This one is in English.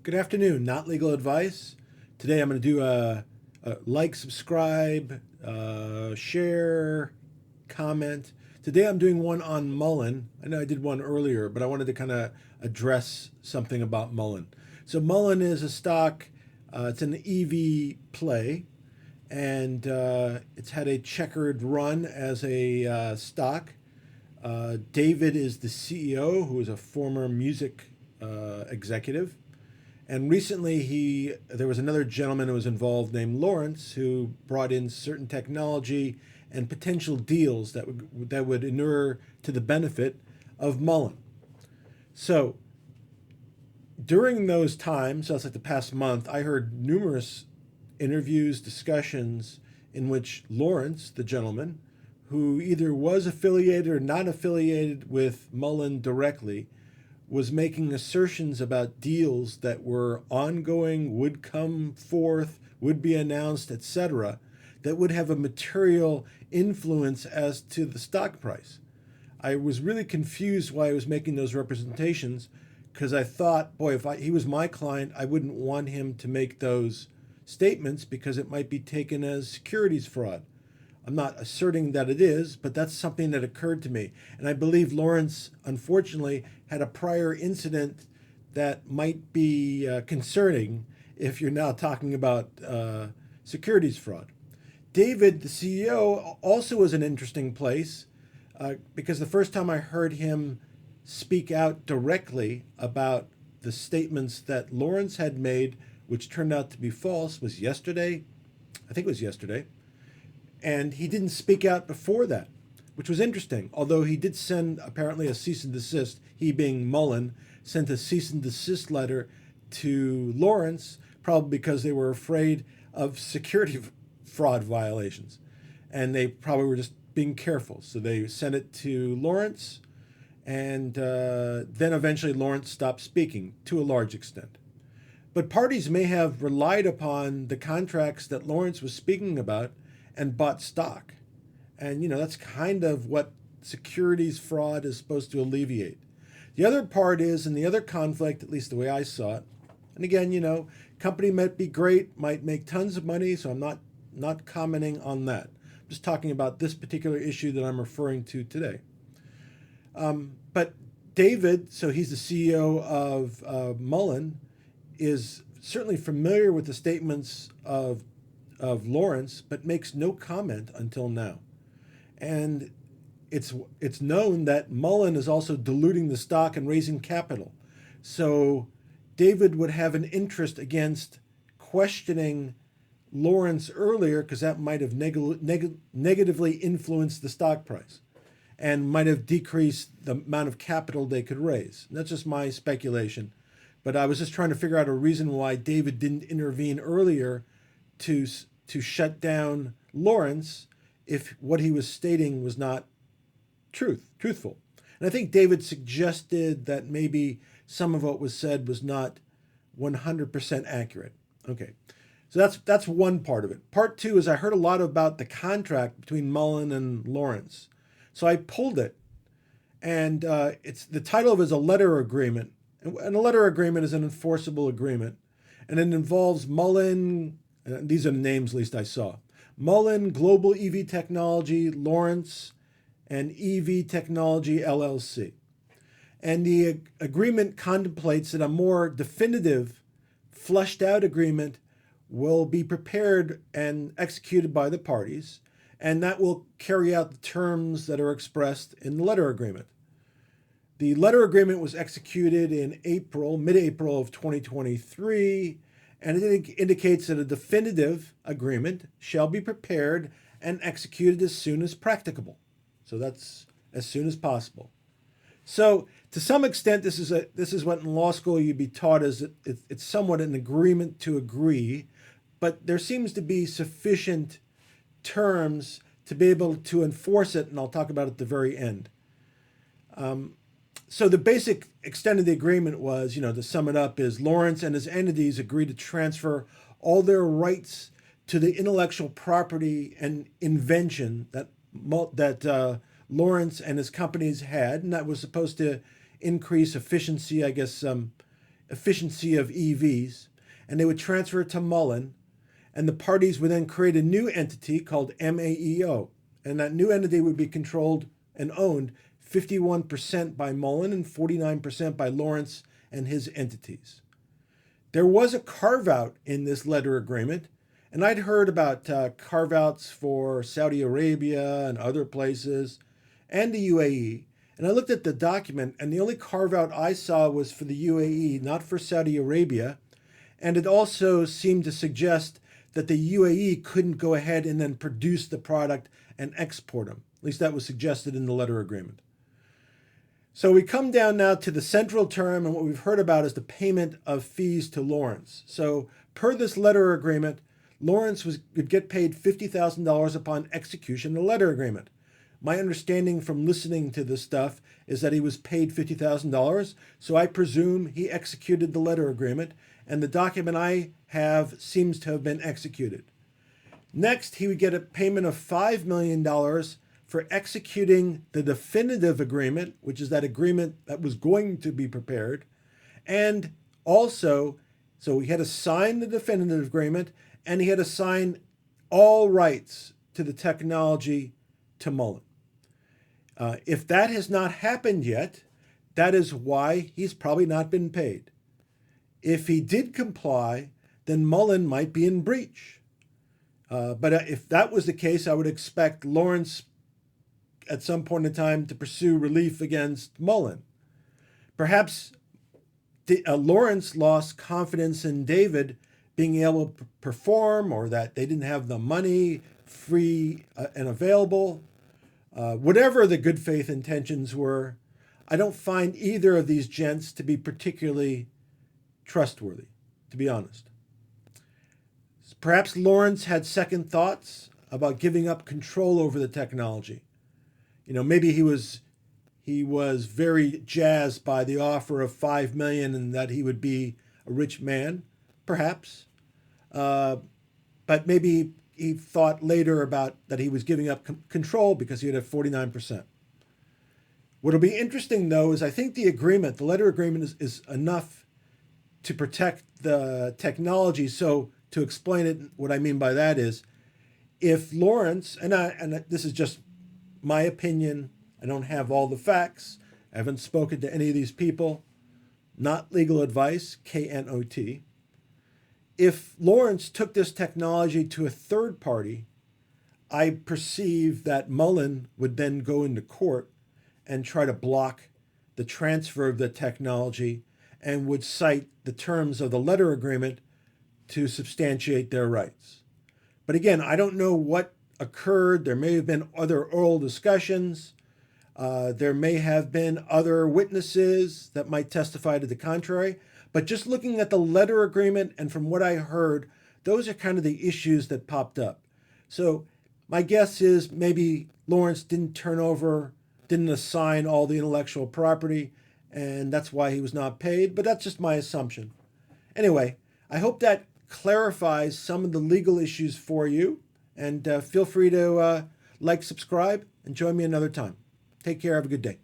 Good afternoon, not legal advice. Today I'm going to do a like, subscribe, share, comment. Today I'm doing one on Mullen. I know I did one earlier, but I wanted to kind of address something about Mullen. So Mullen is a stock, it's an EV play, and it's had a checkered run as a stock. David is the CEO, who is a former music executive. And recently, there was another gentleman who was involved named Lawrence who brought in certain technology and potential deals that would inure to the benefit of Mullen. So during those times, that's like the past month, I heard numerous interviews, discussions in which Lawrence, the gentleman, who either was affiliated or not affiliated with Mullen directly, was making assertions about deals that were ongoing, would come forth, would be announced, etc., that would have a material influence as to the stock price. I was really confused why I was making those representations, because I thought, boy, if he was my client, I wouldn't want him to make those statements because it might be taken as securities fraud. I'm not asserting that it is, but that's something that occurred to me. And I believe Lawrence, unfortunately, had a prior incident that might be concerning if you're now talking about securities fraud. David, the CEO, also was an interesting place because the first time I heard him speak out directly about the statements that Lawrence had made, which turned out to be false, was yesterday. I think it was yesterday. And he didn't speak out before that, which was interesting. Although he did send apparently a cease and desist, he being Mullen, sent a cease and desist letter to Lawrence, probably because they were afraid of security fraud violations. And they probably were just being careful. So they sent it to Lawrence, and then eventually Lawrence stopped speaking to a large extent. But parties may have relied upon the contracts that Lawrence was speaking about and bought stock. And, that's kind of what securities fraud is supposed to alleviate. The other part is, and the other conflict, at least the way I saw it, and again, company might be great, might make tons of money, so I'm not commenting on that. I'm just talking about this particular issue that I'm referring to today. But David, so he's the CEO of Mullen, is certainly familiar with the statements of Lawrence, but makes no comment until now. And it's known that Mullen is also diluting the stock and raising capital. So David would have an interest against questioning Lawrence earlier because that might have negatively influenced the stock price and might have decreased the amount of capital they could raise. And that's just my speculation. But I was just trying to figure out a reason why David didn't intervene earlier to shut down Lawrence if what he was stating was not truthful. And I think David suggested that maybe some of what was said was not 100% accurate. Okay, so that's one part of it. Part two is I heard a lot about the contract between Mullen and Lawrence. So I pulled it, and it's the title of it is a letter agreement. And a letter agreement is an enforceable agreement. And it involves Mullen, these are the names at least I saw, Mullen Global EV Technology, Lawrence, and EV Technology LLC. And the agreement contemplates that a more definitive, fleshed out agreement will be prepared and executed by the parties, and that will carry out the terms that are expressed in the letter agreement. The letter agreement was executed in mid-April of 2023, and it indicates that a definitive agreement shall be prepared and executed as soon as practicable. So that's as soon as possible. So to some extent, this is what in law school you'd be taught as it's somewhat an agreement to agree, but there seems to be sufficient terms to be able to enforce it, and I'll talk about it at the very end. So the basic extent of the agreement was, to sum it up, is Lawrence and his entities agreed to transfer all their rights to the intellectual property and invention that Lawrence and his companies had, and that was supposed to increase efficiency, I guess, efficiency of EVs, and they would transfer it to Mullen, and the parties would then create a new entity called MAEO, and that new entity would be controlled and owned 51% by Mullen and 49% by Lawrence and his entities. There was a carve-out in this letter agreement, and I'd heard about carve-outs for Saudi Arabia and other places, and the UAE. And I looked at the document, and the only carve-out I saw was for the UAE, not for Saudi Arabia. And it also seemed to suggest that the UAE couldn't go ahead and then produce the product and export them. At least that was suggested in the letter agreement. So we come down now to the central term, and what we've heard about is the payment of fees to Lawrence. So per this letter agreement, Lawrence would get paid $50,000 upon execution of the letter agreement. My understanding from listening to this stuff is that he was paid $50,000, so I presume he executed the letter agreement, and the document I have seems to have been executed. Next, he would get a payment of $5 million for executing the definitive agreement, which is that agreement that was going to be prepared. And also, so he had to sign the definitive agreement, and he had to sign all rights to the technology to Mullen. If that has not happened yet, that is why he's probably not been paid. If he did comply, then Mullen might be in breach. But if that was the case, I would expect Lawrence at some point in time to pursue relief against Mullen. Perhaps Lawrence lost confidence in David being able to perform, or that they didn't have the money free and available. Whatever the good faith intentions were, I don't find either of these gents to be particularly trustworthy, to be honest. Perhaps Lawrence had second thoughts about giving up control over the technology. Maybe he was very jazzed by the offer of $5 million and that he would be a rich man, perhaps. But maybe he thought later about that he was giving up control because he had 49%. What'll be interesting, though, is I think the letter agreement is enough to protect the technology. So to explain it, what I mean by that is, if Lawrence, and this is just my opinion, I don't have all the facts, I haven't spoken to any of these people, not legal advice, KNOT. If Lawrence took this technology to a third party, I perceive that Mullen would then go into court and try to block the transfer of the technology and would cite the terms of the letter agreement to substantiate their rights. But again, I don't know what occurred. There may have been other oral discussions. There may have been other witnesses that might testify to the contrary. But just looking at the letter agreement and from what I heard, those are kind of the issues that popped up. So my guess is maybe Lawrence didn't assign all the intellectual property, and that's why he was not paid. But that's just my assumption. Anyway, I hope that clarifies some of the legal issues for you. And feel free to like, subscribe, and join me another time. Take care. Have a good day.